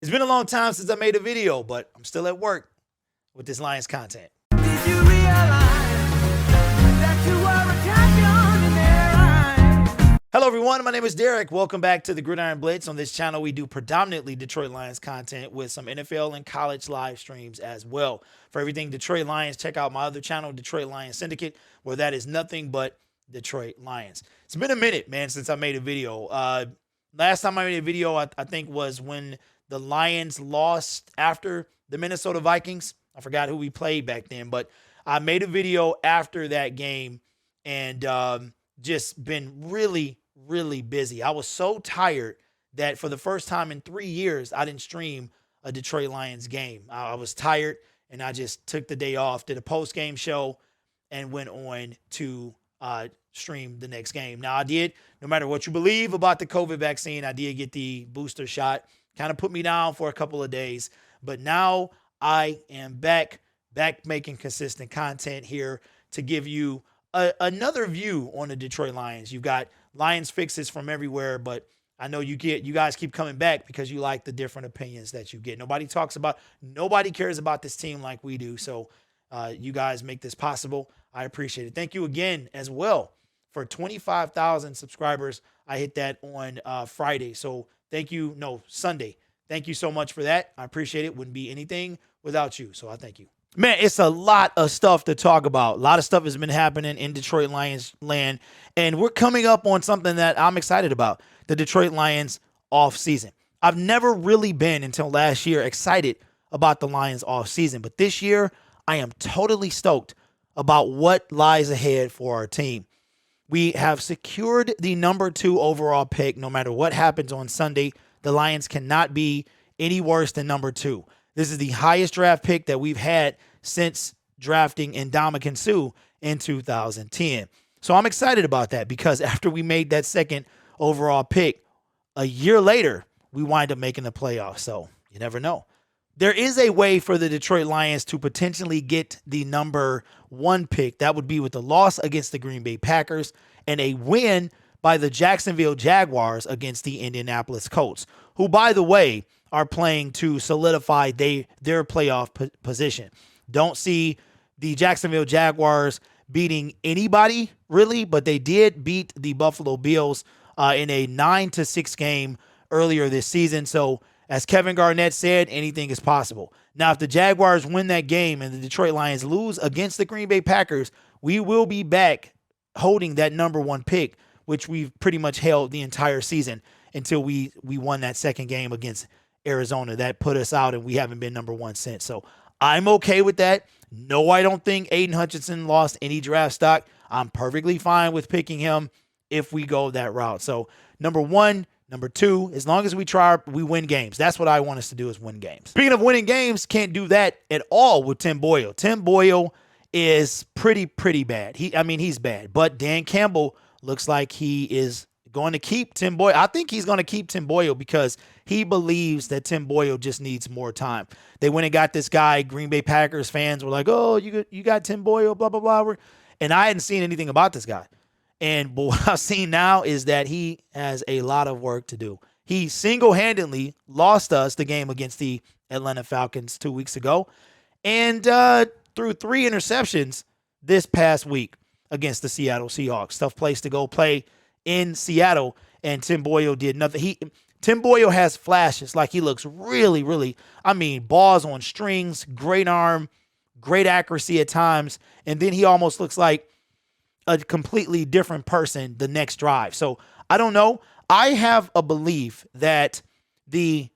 It's been a long time since I made a video, but I'm still at work with this Lions content. Did you realize that you were a champion in their eyes? Hello everyone, my name is Derek. Welcome back to the Gridiron Blitz. On this channel, we do predominantly Detroit Lions content with some NFL and college live streams as well. For everything Detroit Lions, check out my other channel, Detroit Lions Syndicate, where that is nothing but Detroit Lions. It's been a minute, man, since I made a video. Last time I made a video, I think was when the Lions lost after the Minnesota Vikings. I forgot who we played back then, but I made a video after that game and just been really busy. I was so tired that for the first time in 3 years, I didn't stream a Detroit Lions game. I was tired and I just took the day off, did a post-game show, and went on to stream the next game. Now, I did, no matter what you believe about the COVID vaccine, I did get the booster shot. Kind of put me down for a couple of days, but now I am back making consistent content here to give you another view on the Detroit Lions. You've got Lions fixes from everywhere, but I know you guys keep coming back because you like the different opinions that you get. Nobody cares about this team like we do. So you guys make this possible. I appreciate it. Thank you again as well for 25,000 subscribers. I hit that on Friday. So Sunday. Thank you so much for that. I appreciate it. Wouldn't be anything without you. So I thank you. Man, it's a lot of stuff to talk about. A lot of stuff has been happening in Detroit Lions land, and we're coming up on something that I'm excited about, the Detroit Lions off season. I've never really been until last year excited about the Lions off season, but this year I am totally stoked about what lies ahead for our team. We have secured the number 2 overall pick. No matter what happens on Sunday, the Lions cannot be any worse than number 2. This is the highest draft pick that we've had since drafting Ndamukong Suh in 2010. So I'm excited about that because after we made that second overall pick, a year later, we wind up making the playoffs. So you never know. There is a way for the Detroit Lions to potentially get the number 1 pick. That would be with the loss against the Green Bay Packers and a win by the Jacksonville Jaguars against the Indianapolis Colts, who, by the way, are playing to solidify their playoff position. Don't see the Jacksonville Jaguars beating anybody, really, but they did beat the Buffalo Bills in a 9-6 game earlier this season. So, as Kevin Garnett said, anything is possible. Now, if the Jaguars win that game and the Detroit Lions lose against the Green Bay Packers, we will be back holding that number 1 pick, which we've pretty much held the entire season until we won that second game against Arizona. That put us out, and we haven't been number 1 since. So I'm okay with that. No, I don't think Aiden Hutchinson lost any draft stock. I'm perfectly fine with picking him if we go that route. So number 1, number 2, as long as we win games. That's what I want us to do, is win games. Speaking of winning games, can't do that at all with Tim Boyle. Tim Boyle is pretty bad. He's bad. But Dan Campbell looks like he is going to keep Tim Boyle. I think he's going to keep Tim Boyle because he believes that Tim Boyle just needs more time. They went and got this guy. Green Bay Packers fans were like, oh, you got Tim Boyle, blah, blah, blah. And I hadn't seen anything about this guy. And what I've seen now is that he has a lot of work to do. He single-handedly lost us the game against the Atlanta Falcons 2 weeks ago and threw 3 interceptions this past week against the Seattle Seahawks. Tough place to go play in Seattle, and Tim Boyle did nothing. Tim Boyle has flashes. Like, he looks really, balls on strings, great arm, great accuracy at times, and then he almost looks like a completely different person the next drive. So I don't know. I have a belief that the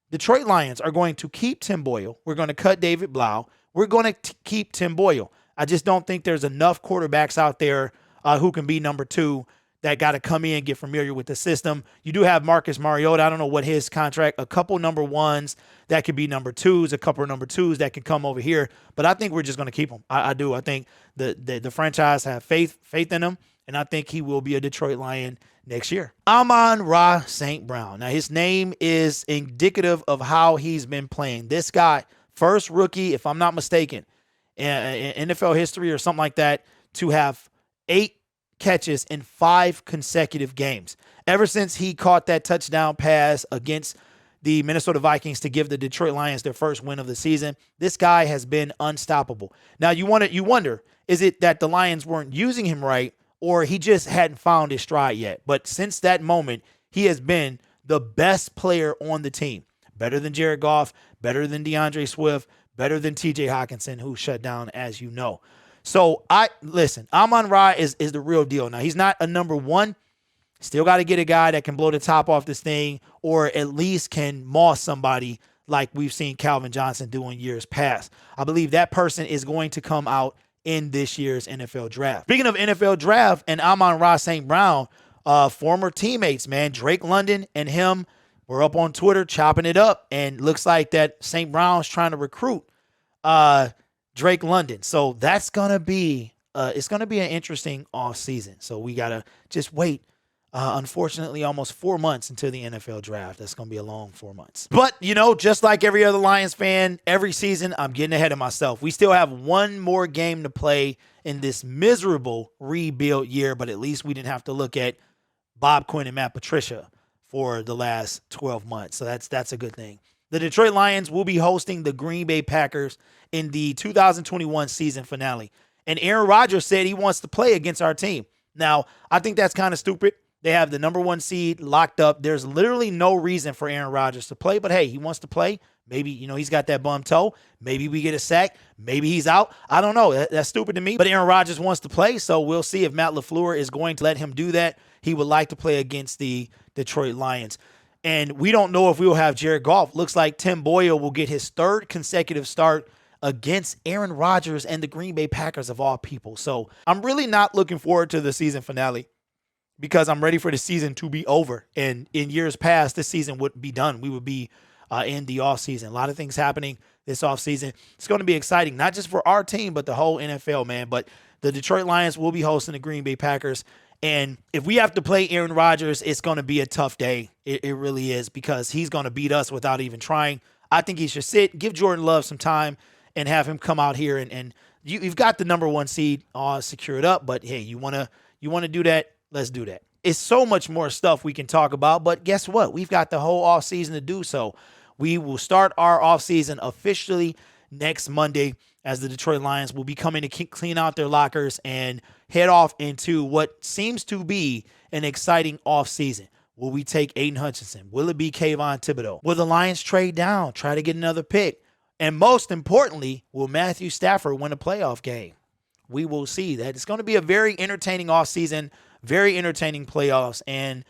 Detroit Lions are going to keep Tim Boyle. We're going to cut David Blau. We're going to keep Tim Boyle. I just don't think there's enough quarterbacks out there who can be number 2 that got to come in and get familiar with the system. You do have Marcus Mariota. I don't know what his contract, a couple number 1s that could be number 2s, a couple of number 2s that can come over here. But I think we're just going to keep him. I do. I think the franchise have faith in him, and I think he will be a Detroit Lion next year. Amon-Ra St. Brown. Now, his name is indicative of how he's been playing. This guy, first rookie, if I'm not mistaken, in NFL history or something like that, to have 8 catches in 5 consecutive games. Ever since he caught that touchdown pass against the Minnesota Vikings to give the Detroit Lions their first win of the season. This guy has been unstoppable. Now, you wonder, is it that the Lions weren't using him right, or he just hadn't found his stride yet? But since that moment, he has been the best player on the team. Better than Jared Goff, better than DeAndre Swift, better than TJ Hawkinson, who shut down, as you know. So, listen, Amon-Ra is the real deal. Now, he's not a number one. Still got to get a guy that can blow the top off this thing, or at least can moss somebody like we've seen Calvin Johnson do in years past. I believe that person is going to come out in this year's NFL draft. Speaking of NFL draft and Amon-Ra St. Brown, former teammates, man, Drake London and him were up on Twitter chopping it up, and looks like that St. Brown's trying to recruit Drake London. So that's going to be, it's going to be an interesting off season. So we got to just wait. Unfortunately, almost 4 months until the NFL draft. That's going to be a long 4 months. But, just like every other Lions fan, every season, I'm getting ahead of myself. We still have one more game to play in this miserable rebuild year, but at least we didn't have to look at Bob Quinn and Matt Patricia for the last 12 months. So that's a good thing. The Detroit Lions will be hosting the Green Bay Packers in the 2021 season finale. And Aaron Rodgers said he wants to play against our team. Now, I think that's kind of stupid. They have the number 1 seed locked up. There's literally no reason for Aaron Rodgers to play, but hey, he wants to play. Maybe, he's got that bum toe. Maybe we get a sack. Maybe he's out. I don't know. That's stupid to me, but Aaron Rodgers wants to play, so we'll see if Matt LaFleur is going to let him do that. He would like to play against the Detroit Lions. And we don't know if we will have Jared Goff. Looks like Tim Boyle will get his 3rd consecutive start against Aaron Rodgers and the Green Bay Packers, of all people. So I'm really not looking forward to the season finale, because I'm ready for the season to be over. And in years past, this season wouldn't be done. We would be in the offseason. A lot of things happening this offseason. It's going to be exciting, not just for our team, but the whole NFL, man. But the Detroit Lions will be hosting the Green Bay Packers. And if we have to play Aaron Rodgers, it's going to be a tough day. It really is, because he's going to beat us without even trying. I think he should sit, give Jordan Love some time, and have him come out here. And you've got the number 1 seed secured up. But, hey, you want to do that? Let's do that. It's so much more stuff we can talk about, but guess what? We've got the whole offseason to do so. We will start our offseason officially next Monday, as the Detroit Lions will be coming to clean out their lockers and head off into what seems to be an exciting offseason. Will we take Aiden Hutchinson? Will it be Kayvon Thibodeau? Will the Lions trade down, try to get another pick? And most importantly, will Matthew Stafford win a playoff game? We will see. That it's going to be a very entertaining offseason, very entertaining playoffs, and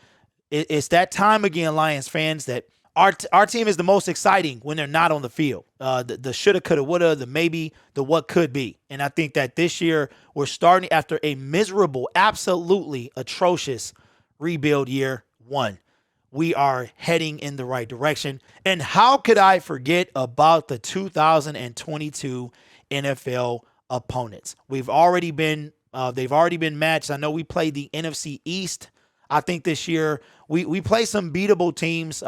it's that time again, Lions fans, that our team is the most exciting when they're not on the field. The shoulda, coulda, woulda, the maybe, the what could be. And I think that this year we're starting after a miserable, absolutely atrocious rebuild year 1. We are heading in the right direction. And how could I forget about the 2022 NFL opponents? They've already been matched. I know we played the NFC East. I think this year we play some beatable teams,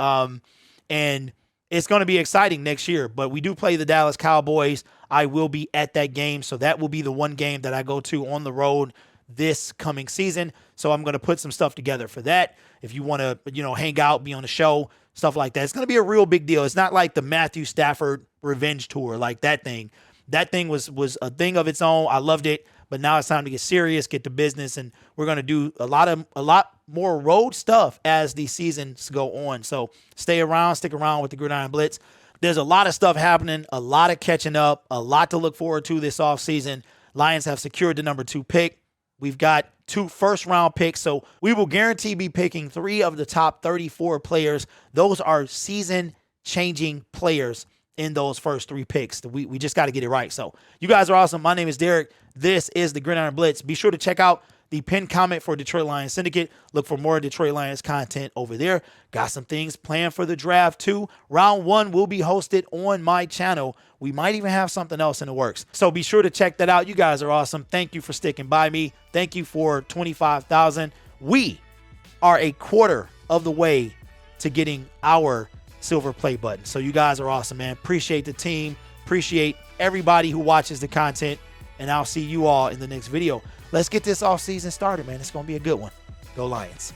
and it's going to be exciting next year. But we do play the Dallas Cowboys. I will be at that game, so that will be the one game that I go to on the road this coming season. So I'm going to put some stuff together for that. If you want to, hang out, be on the show, stuff like that, it's going to be a real big deal. It's not like the Matthew Stafford revenge tour, like that thing. That thing was a thing of its own. I loved it. But now it's time to get serious, get to business, and we're going to do a lot more road stuff as the seasons go on. So stick around with the Gridiron Blitz. There's a lot of stuff happening, a lot of catching up, a lot to look forward to this offseason. Lions have secured the number 2 pick. We've got 2 first-round picks, so we will guarantee be picking 3 of the top 34 players. Those are season-changing players in those first 3 picks. We just got to get it right. So you guys are awesome. My name is Derek. This is the Gridiron Blitz. Be sure to check out the pinned comment for Detroit Lions Syndicate. Look for more Detroit Lions content over there. Got some things planned for the draft too. Round 1 will be hosted on my channel. We might even have something else in the works. So be sure to check that out. You guys are awesome. Thank you for sticking by me. Thank you for 25,000. We are a quarter of the way to getting our silver play button. So you guys are awesome, man. Appreciate the team. Appreciate everybody who watches the content. And I'll see you all in the next video. Let's get this off season started, man. It's going to be a good one. Go Lions.